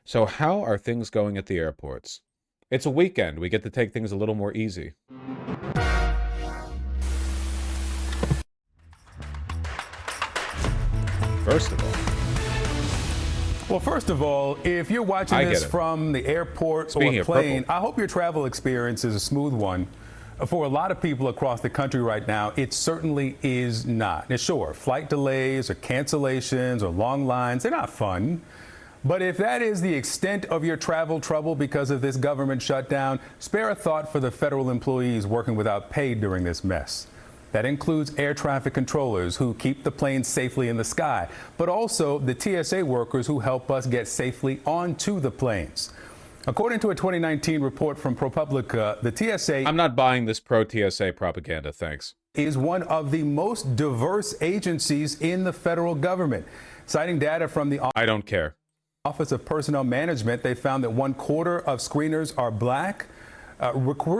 So how are things going at the airports? It's a weekend. We get to take things a little more easy. First of all, Well, first of all, if you're watching I get this it. from the airport Speaking or of plane, purple. I hope your travel experience is a smooth one. For a lot of people across the country right now, it certainly is not. Now, sure, flight delays or cancellations or long lines, they're not fun. But if that is the extent of your travel trouble because of this government shutdown, spare a thought for the federal employees working without pay during this mess. That includes air traffic controllers who keep the planes safely in the sky, but also the TSA workers who help us get safely onto the planes. According to a 2019 report from ProPublica, the TSA I'm not buying this pro-TSA propaganda, thanks. is one of the most diverse agencies in the federal government. Citing data from the I don't care. Office of Personnel Management, they found that 1/4 of screeners are black. Reuters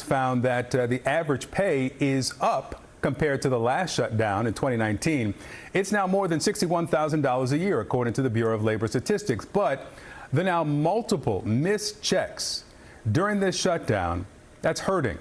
found that the average pay is up compared to the last shutdown in 2019. It's now more than $61,000 a year, according to the Bureau of Labor Statistics. But the now multiple missed checks during this shutdown, that's hurting.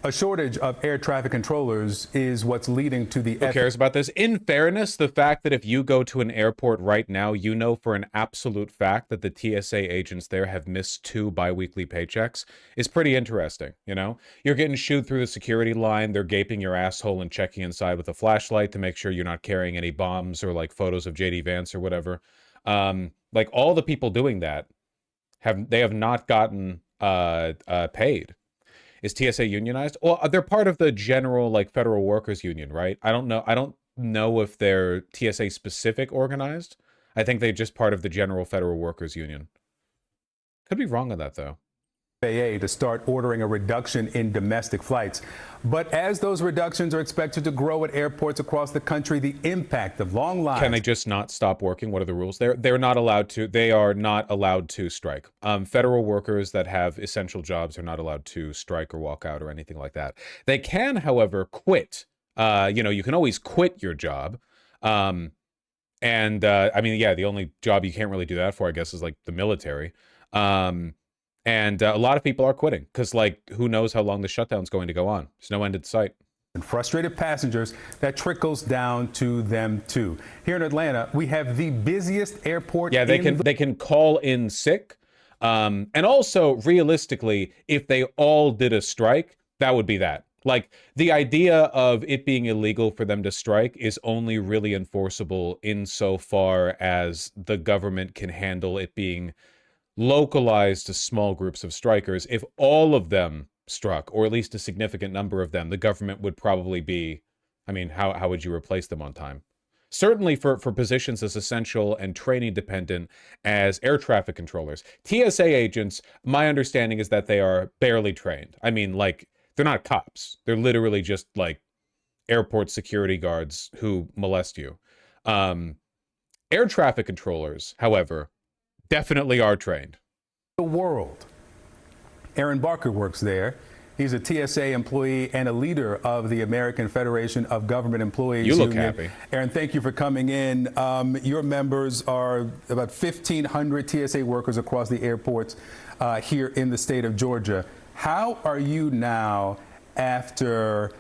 A shortage of air traffic controllers is what's leading to the Who cares about this? In fairness, the fact that if you go to an airport right now, you know for an absolute fact that the TSA agents there have missed 2 biweekly paychecks is pretty interesting, you know? You're getting shooed through the security line, they're gaping your asshole and checking inside with a flashlight to make sure you're not carrying any bombs or like photos of JD Vance or whatever. Like all the people doing that have not gotten paid. Is TSA unionized? Well, they're part of the general like federal workers union, right? I don't know. I don't know if they're TSA specific organized. I think they're just part of the general federal workers union. Could be wrong on that though. FAA to start ordering a reduction in domestic flights. But as those reductions are expected to grow at airports across the country, the impact of long lines. Can they just not stop working? What are the rules? They're not allowed to. They are not allowed to strike. Federal workers that have essential jobs are not allowed to strike or walk out or anything like that. They can, however, quit. You can always quit your job. I mean, yeah, the only job you can't really do that for, I guess, is like the military. And a lot of people are quitting because, like, who knows how long the shutdown's going to go on? There's no end in sight. And frustrated passengers, that trickles down to them too. Here in Atlanta, we have the busiest airport. Yeah, they can call in sick. And also, realistically, if they all did a strike, that would be that. Like, the idea of it being illegal for them to strike is only really enforceable insofar as the government can handle it being localized to small groups of strikers. If all of them struck, or at least a significant number of them, the government would probably be, I mean, how would you replace them on time? Certainly for positions as essential and training dependent as air traffic controllers. TSA agents, my understanding is that they are barely trained. I mean, like, they're not cops. They're literally just like airport security guards who molest you. Air traffic controllers, however, definitely are trained. The world. Aaron Barker works there. He's a TSA employee and a leader of the American Federation of Government Employees You look Union. happy. Aaron, thank you for coming in. Your members are about 1,500 TSA workers across the airports here in the state of Georgia. How are you now after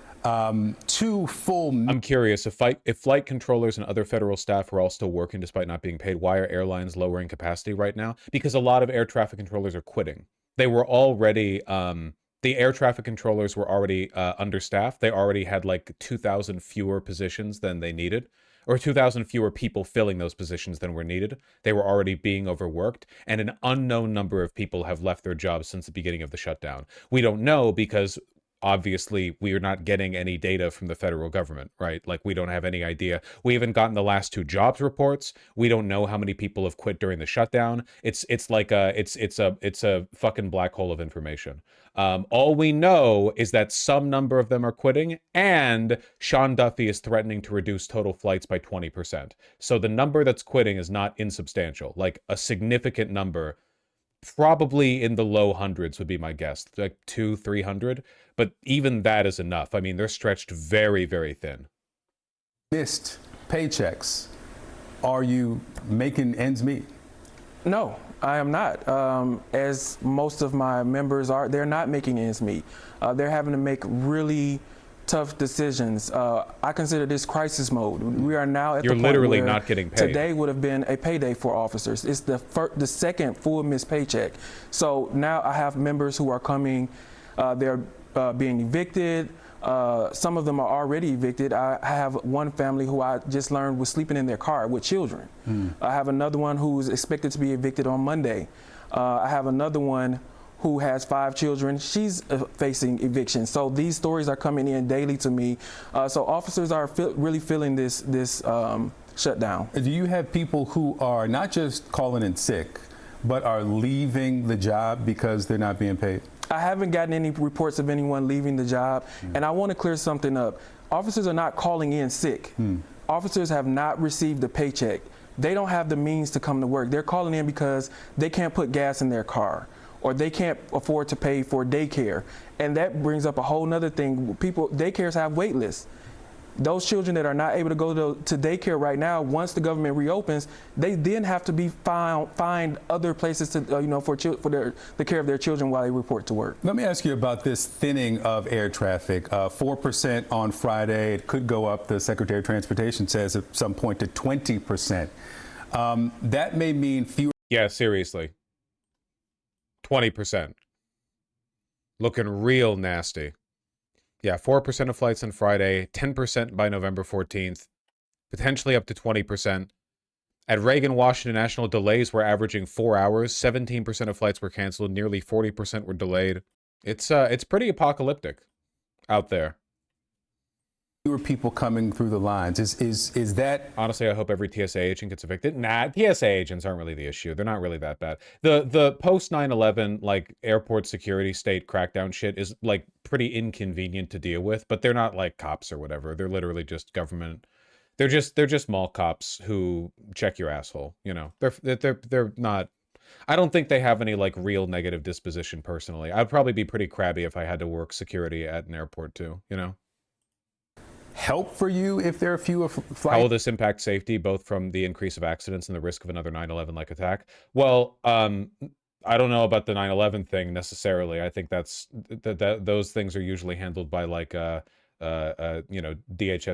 2 full... I'm curious, if flight controllers and other federal staff were all still working despite not being paid, why are airlines lowering capacity right now? Because a lot of air traffic controllers are quitting. They were already, the air traffic controllers were already understaffed. They already had like 2,000 fewer positions than they needed, or 2,000 fewer people filling those positions than were needed. They were already being overworked, and an unknown number of people have left their jobs since the beginning of the shutdown. We don't know because obviously we are not getting any data from the federal government, right? Like, we don't have any idea. We haven't gotten the last 2 jobs reports. We don't know how many people have quit during the shutdown. It's a fucking black hole of information. All we know is that some number of them are quitting, and Sean Duffy is threatening to reduce total flights by 20%. So the number that's quitting is not insubstantial. Like, a significant number, probably in the low hundreds would be my guess, like 200-300. But even that is enough. I mean, they're stretched very, very thin. Missed paychecks. Are you making ends meet? No, I am not. As most of my members are, they're not making ends meet. They're having to make really tough decisions. I consider this crisis mode. We are now at You're the point literally where not getting paid. Today would have been a payday for officers. It's the second full missed paycheck. So now I have members who are coming. They're being evicted. Some of them are already evicted. I have one family who I just learned was sleeping in their car with children. I have another one who's expected to be evicted on Monday. I have another one who has 5 children. She's facing eviction. So these stories are coming in daily to me. So officers are really feeling this shutdown. Do you have people who are not just calling in sick, but are leaving the job because they're not being paid? I haven't gotten any reports of anyone leaving the job, and I want to clear something up. Officers are not calling in sick. Officers have not received a paycheck. They don't have the means to come to work. They're calling in because they can't put gas in their car, or they can't afford to pay for daycare. And that brings up a whole nother thing. Daycares have wait lists. Those children that are not able to go to daycare right now, once the government reopens, they then have to be find other places to, for the care of their children while they report to work. Let me ask you about this thinning of air traffic. 4% on Friday. It could go up, the Secretary of Transportation says, at some point to 20%. That may mean fewer. Yeah, seriously. 20%. Looking real nasty. Yeah, 4% of flights on Friday, 10% by November 14th, potentially up to 20%. At Reagan Washington National, delays were averaging 4 hours. 17% of flights were canceled. Nearly 40% were delayed. It's pretty apocalyptic out there. Fewer people coming through the lines. Is that... Honestly, I hope every TSA agent gets evicted. Nah, TSA agents aren't really the issue. They're not really that bad. The post 9/11 like airport security state crackdown shit is like pretty inconvenient to deal with, but they're not like cops or whatever. They're literally just government. They're just mall cops who check your asshole. You know, they're not. I don't think they have any like real negative disposition personally. I'd probably be pretty crabby if I had to work security at an airport too. You know. Help for you if there are fewer flights? How will this impact safety, both from the increase of accidents and the risk of another 9/11-like attack? Well, I don't know about the 9/11 thing necessarily. I think those things are usually handled by like DHS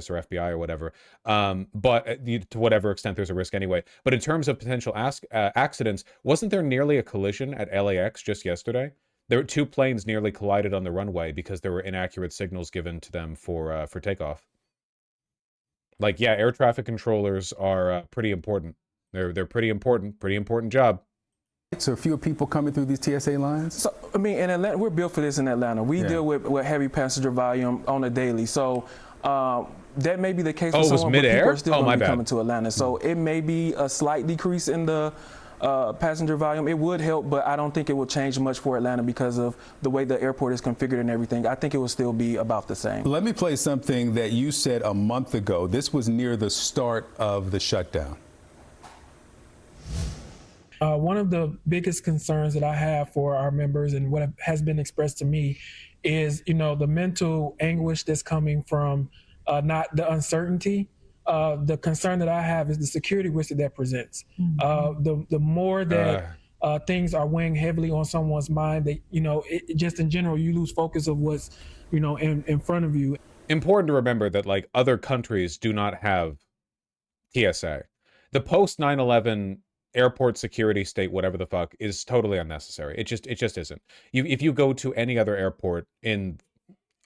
or FBI or whatever. But to whatever extent there's a risk anyway. But in terms of potential accidents, wasn't there nearly a collision at LAX just yesterday? There were 2 planes nearly collided on the runway because there were inaccurate signals given to them for takeoff. Like, yeah, air traffic controllers are pretty important. They're pretty important job. So fewer people coming through these TSA lines? So, I mean, in Atlanta, we're built for this in Atlanta. We deal with heavy passenger volume on a daily. So that may be the case for someone, but people are still going to be coming to Atlanta. So it may be a slight decrease in the passenger volume. It would help, but I don't think it will change much for Atlanta because of the way the airport is configured and everything. I think it will still be about the same. Let me play something that you said a month ago. This was near the start of the shutdown. One of the biggest concerns that I have for our members and what has been expressed to me is, the mental anguish that's coming from not the uncertainty. The concern that I have is the security risk that presents. The more that things are weighing heavily on someone's mind, that just in general, you lose focus of what's in front of you. Important to remember that like other countries do not have TSA. The post 9/11 airport security state, whatever the fuck, is totally unnecessary. It just isn't. If you go to any other airport in,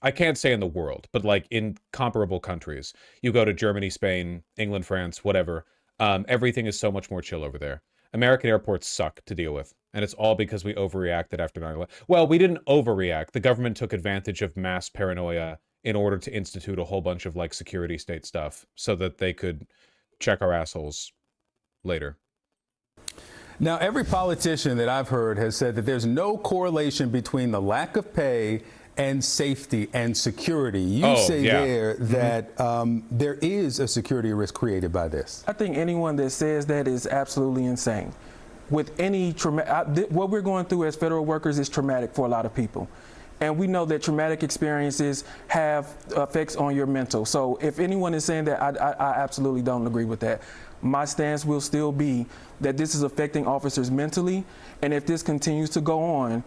I can't say in the world, but like in comparable countries, you go to Germany, Spain, England, France, whatever, everything is so much more chill over there. American airports suck to deal with, and it's all because we overreacted after 9/11. Well, we didn't overreact. The government took advantage of mass paranoia in order to institute a whole bunch of like security state stuff so that they could check our assholes later. Now, every politician that I've heard has said that there's no correlation between the lack of pay and safety and security. You say there that there is a security risk created by this. I think anyone that says that is absolutely insane. With any what we're going through as federal workers is traumatic for a lot of people. And we know that traumatic experiences have effects on your mental. So if anyone is saying that, I absolutely don't agree with that. my stance will still be that this is affecting officers mentally, and if this continues to go on,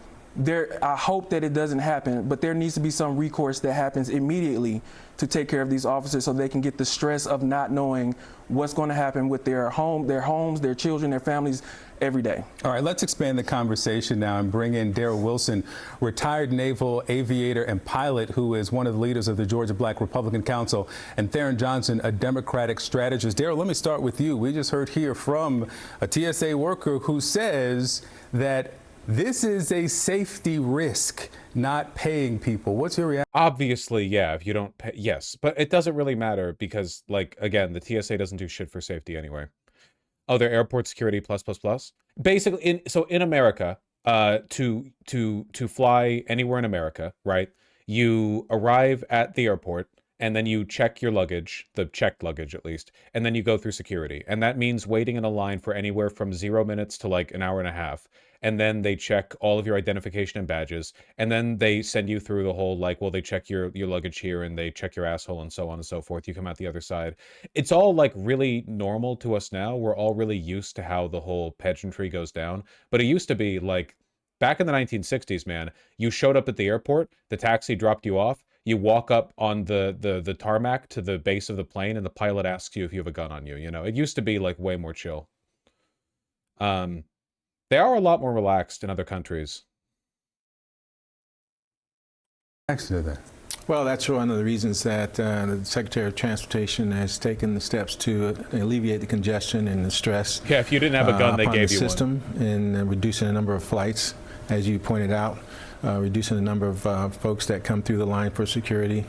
I hope that it doesn't happen, but there needs to be some recourse that happens immediately to take care of these officers so they can get the stress of not knowing what's going to happen with their homes, their children, their families every day. All right, let's expand the conversation now and bring in Darrell Wilson, retired naval aviator and pilot who is one of the leaders of the Georgia Black Republican Council, and Theron Johnson, a Democratic strategist. Darrell, let me start with you. We just heard here from a TSA worker who says that this is a safety risk, not paying people. What's your reaction? Obviously, yeah, if you don't pay, yes, but it doesn't really matter because, like, again, the TSA doesn't do shit for safety anyway. Oh, they're airport security plus. Basically, in America, to fly anywhere in America, right? You arrive at the airport and then you check your luggage, the checked luggage at least, and then you go through security. And that means waiting in a line for anywhere from 0 minutes to like an hour and a half. And then they check all of your identification and badges. And then they send you through the whole, like, well, they check your luggage here and they check your asshole and so on and so forth. You come out the other side. It's all like really normal to us now. We're all really used to how the whole pageantry goes down. But it used to be like, back in the 1960s, man, you showed up at the airport, the taxi dropped you off, you walk up on the tarmac to the base of the plane, and the pilot asks you if you have a gun on you. You know, it used to be like way more chill. They are a lot more relaxed in other countries. Actually, that. Well, that's one of the reasons that the Secretary of Transportation has taken the steps to alleviate the congestion and the stress. Yeah, if you didn't have a gun, they gave you one. System and reducing the number of flights, as you pointed out, reducing the number of folks that come through the line for security.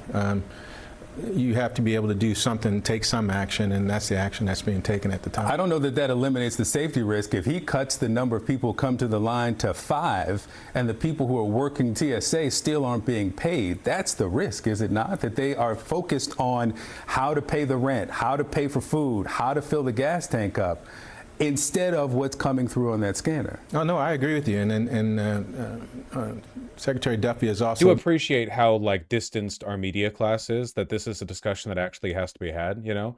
You have to be able to do something, take some action, and that's the action that's being taken at the time. I don't know that that eliminates the safety risk. If he cuts the number of people who come to the line to 5 and the people who are working TSA still aren't being paid, that's the risk, is it not? That they are focused on how to pay the rent, how to pay for food, how to fill the gas tank up, instead of what's coming through on that scanner. Oh, no, I agree with you. And Secretary Duffy is also... Do appreciate how, like, distanced our media class is, that this is a discussion that actually has to be had, you know?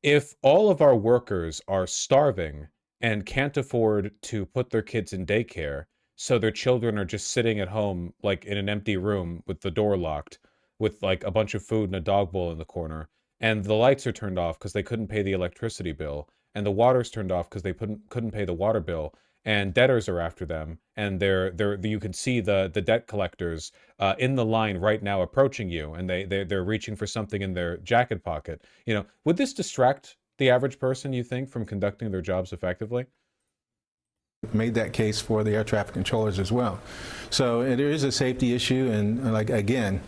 If all of our workers are starving and can't afford to put their kids in daycare, so their children are just sitting at home, like, in an empty room with the door locked, with, like, a bunch of food and a dog bowl in the corner, and the lights are turned off because they couldn't pay the electricity bill, and the water's turned off because they couldn't pay the water bill, and debtors are after them, and you can see the debt collectors in the line right now approaching you, and they're reaching for something in their jacket pocket. You know, would this distract the average person, you think, from conducting their jobs effectively? Made that case for the air traffic controllers as well. So there is a safety issue, and like again,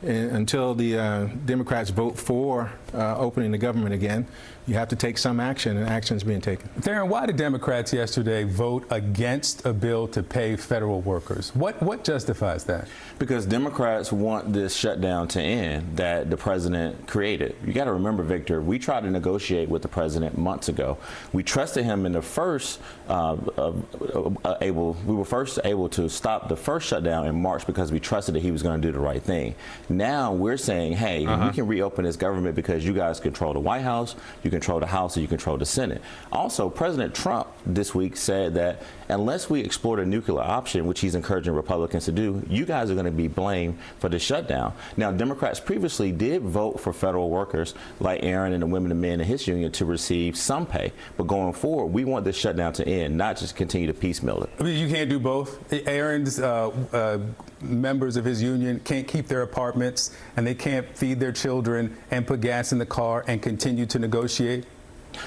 until the Democrats vote for opening the government again, you have to take some action, and action is being taken. Theron, why did Democrats yesterday vote against a bill to pay federal workers? What justifies that? Because Democrats want this shutdown to end that the president created. You got to remember, Victor, we tried to negotiate with the president months ago. We trusted him in the first we were first able to stop the first shutdown in March because we trusted that he was going to do the right thing. Now we're saying, hey, we can reopen this government because you guys control the White House, you control the House, and you control the Senate. Also, President Trump this week said that unless we explore the nuclear option, which he's encouraging Republicans to do, you guys are going to be blamed for the shutdown. Now, Democrats previously did vote for federal workers like Aaron and the women and men in his union to receive some pay. But going forward, we want this shutdown to end, not just continue to piecemeal it. I mean, you can't do both. Aaron's members of his union can't keep their apartments, and they can't feed their children and put gas in the car and continue to negotiate.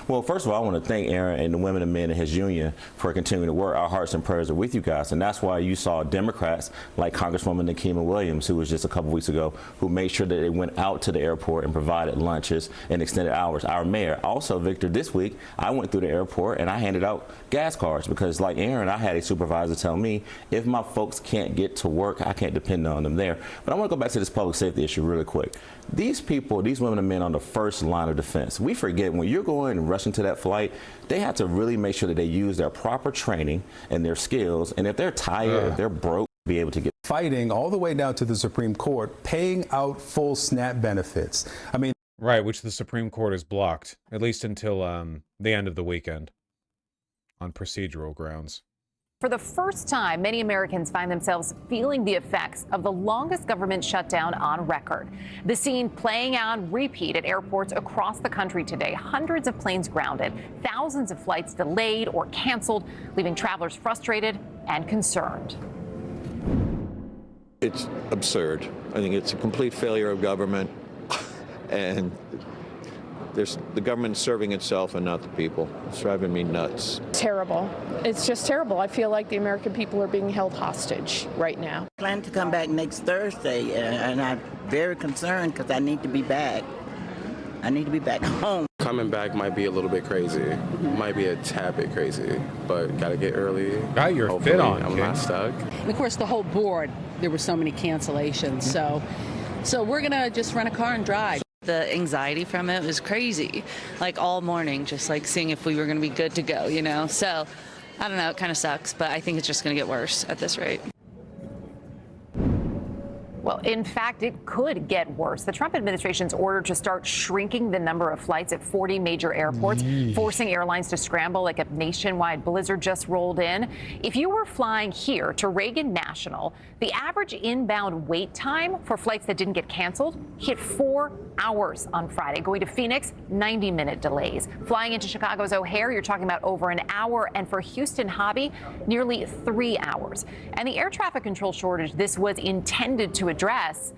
Well, first of all, I want to thank Aaron and the women and men in his union for continuing to work. Our hearts and prayers are with you guys. And that's why you saw Democrats like Congresswoman Nikema Williams, who was just a couple weeks ago, who made sure that they went out to the airport and provided lunches and extended hours. Our mayor, also, Victor, this week, I went through the airport and I handed out gas cards because, like Aaron, I had a supervisor tell me if my folks can't get to work, I can't depend on them there. But I want to go back to this public safety issue really quick. These people, these women and men on the first line of defense, we forget when you're going and rushing to that flight, they have to really make sure that they use their proper training and their skills. And if they're tired, if they're broke, be able to get fighting all the way down to the Supreme Court, paying out full SNAP benefits. I mean, Right, which the Supreme Court has blocked, at least until the end of the weekend, on procedural grounds. For the first time, many Americans find themselves feeling the effects of the longest government shutdown on record. The scene playing out on repeat at airports across the country today. Hundreds of planes grounded, thousands of flights delayed or canceled, leaving travelers frustrated and concerned. It's absurd. I think it's a complete failure of government, and the government serving itself and not the people. It's driving me nuts. Terrible. It's just terrible. I feel like the American people are being held hostage right now. I plan to come back next Thursday, and I'm very concerned because I need to be back. I need to be back home. Coming back might be a little bit crazy. Might be a tad bit crazy, but gotta get early. Got your Hopefully fit on, I'm kid. not stuck. And of course, the whole board, there were so many cancellations. So we're gonna just rent a car and drive. The anxiety from it was crazy, like all morning, just like seeing if we were going to be good to go, you know? So, I don't know, it kind of sucks, but I think it's just going to get worse at this rate. Well, in fact, it could get worse. The Trump administration's ordered to start shrinking the number of flights at 40 major airports, forcing airlines to scramble like a nationwide blizzard just rolled in. If you were flying here to Reagan National, the average inbound wait time for flights that didn't get canceled hit 4 hours on Friday. Going to Phoenix, 90-minute delays. Flying into Chicago's O'Hare, you're talking about over an hour. And for Houston Hobby, nearly 3 hours. And the air traffic control shortage this was intended to address,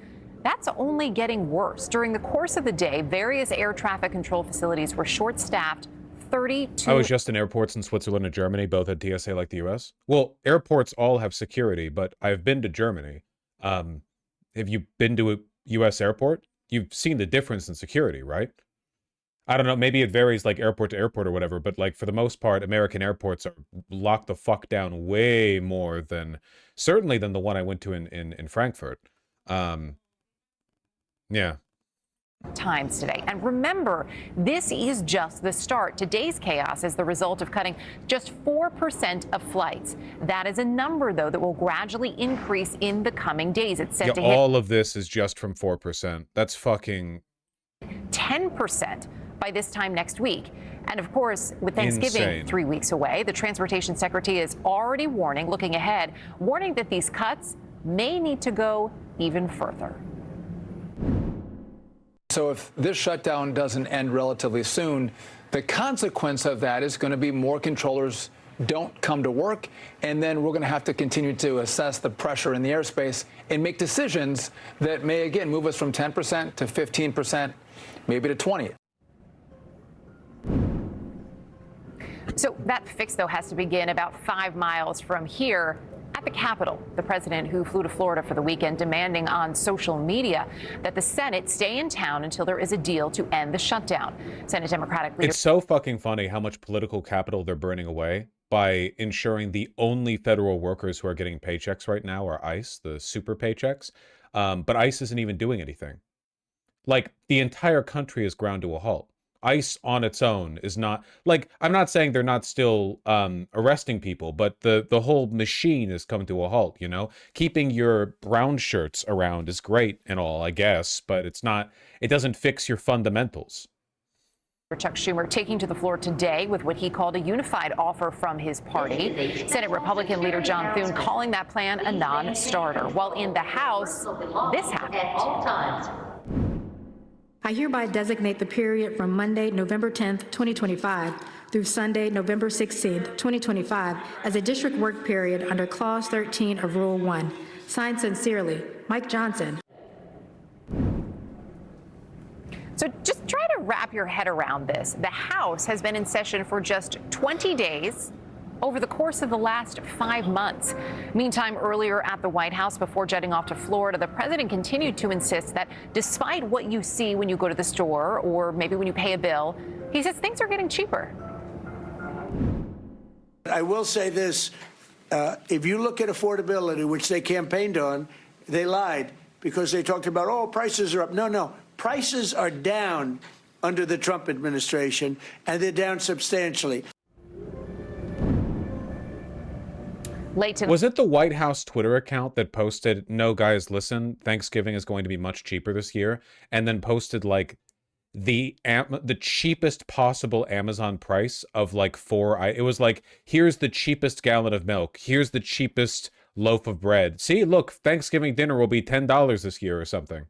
that's only getting worse. During the course of the day, various air traffic control facilities were short-staffed. 32. I was just in airports in Switzerland and Germany, both at TSA like the US. Well, airports all have security, but I've been to Germany. Have you been to a US airport? You've seen the difference in security, right? I don't know, maybe it varies like airport to airport or whatever, but like for the most part, American airports are locked the fuck down way more than, certainly than the one I went to in Frankfurt. Yeah. Times today. And remember, this is just the start. Today's chaos is the result of cutting just 4% of flights. That is a number, though, that will gradually increase in the coming days. It's set to hit all of this is just from 4%. That's fucking 10% by this time next week. And of course, with Thanksgiving insane. 3 weeks away, the Transportation Secretary is already looking ahead, warning that these cuts may need to go even further. So if this shutdown doesn't end relatively soon, the consequence of that is going to be more controllers don't come to work, and then we're going to have to continue to assess the pressure in the airspace and make decisions that may, again, move us from 10% to 15%, maybe to 20%. So that fix, though, has to begin about 5 miles from here at the Capitol. The president, who flew to Florida for the weekend, demanding on social media that the Senate stay in town until there is a deal to end the shutdown. Senate Democratic leader. It's so fucking funny how much political capital they're burning away by ensuring the only federal workers who are getting paychecks right now are ICE, the super paychecks. But ICE isn't even doing anything. Like, the entire country is ground to a halt. ICE on its own is not, like, I'm not saying they're not still arresting people, but the whole machine is coming to a halt, you know? Keeping your brown shirts around is great and all, I guess, but it doesn't fix your fundamentals. Chuck Schumer taking to the floor today with what he called a unified offer from his party. Senate Republican leader John Thune calling that plan a non-starter. While in the House, this happened. I hereby designate the period from Monday, November 10th, 2025 through Sunday, November 16th, 2025 as a district work period under Clause 13 of Rule 1. Signed sincerely, Mike Johnson. So just try to wrap your head around this. The House has been in session for just 20 days over the course of the last 5 months. Meantime, earlier at the White House, before jetting off to Florida, the president continued to insist that despite what you see when you go to the store or maybe when you pay a bill, he says things are getting cheaper. I will say this. If you look at affordability, which they campaigned on, they lied because they talked about, oh, prices are up. No. Prices are down under the Trump administration, and they're down substantially. Was it the White House Twitter account that posted, no, guys, listen, Thanksgiving is going to be much cheaper this year, and then posted, like, the cheapest possible Amazon price of like it was like, here's the cheapest gallon of milk, here's the cheapest loaf of bread. See, look, Thanksgiving dinner will be $10 this year or something.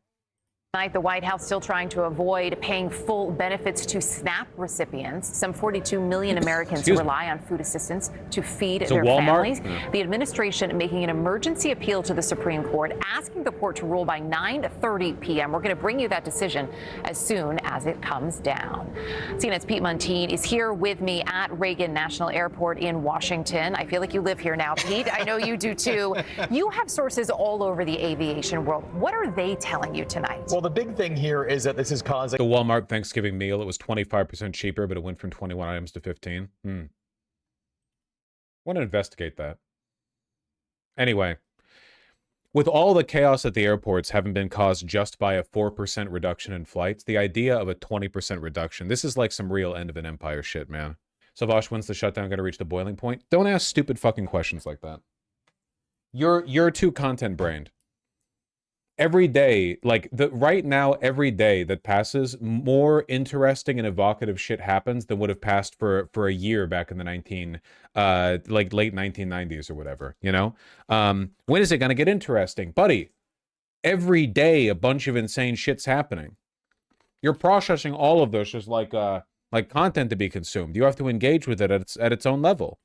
Tonight, the White House still trying to avoid paying full benefits to SNAP recipients. Some 42 million Americans rely on food assistance to feed their families. Yeah. The administration making an emergency appeal to the Supreme Court, asking the court to rule by 9:30 p.m. We're going to bring you that decision as soon as it comes down. CNN's Pete Muntean is here with me at Reagan National Airport in Washington. I feel like you live here now, Pete. I know you do too. You have sources all over the aviation world. What are they telling you tonight? Well, the big thing here is that this is causing the Walmart Thanksgiving meal. It was 25% cheaper, but it went from 21 items to 15. Want to investigate that. Anyway, with all the chaos at the airports having been caused just by a 4% reduction in flights, the idea of a 20% reduction, this is like some real end of an empire shit, man. So Vosh, when's the shutdown going to reach the boiling point? Don't ask stupid fucking questions like that. You're too content brained. Every day, like right now, every day that passes, more interesting and evocative shit happens than would have passed for a year back in the late 1990s or whatever, you know? When is it gonna get interesting? Buddy, every day a bunch of insane shit's happening. You're processing all of this as like content to be consumed. You have to engage with it at its own level.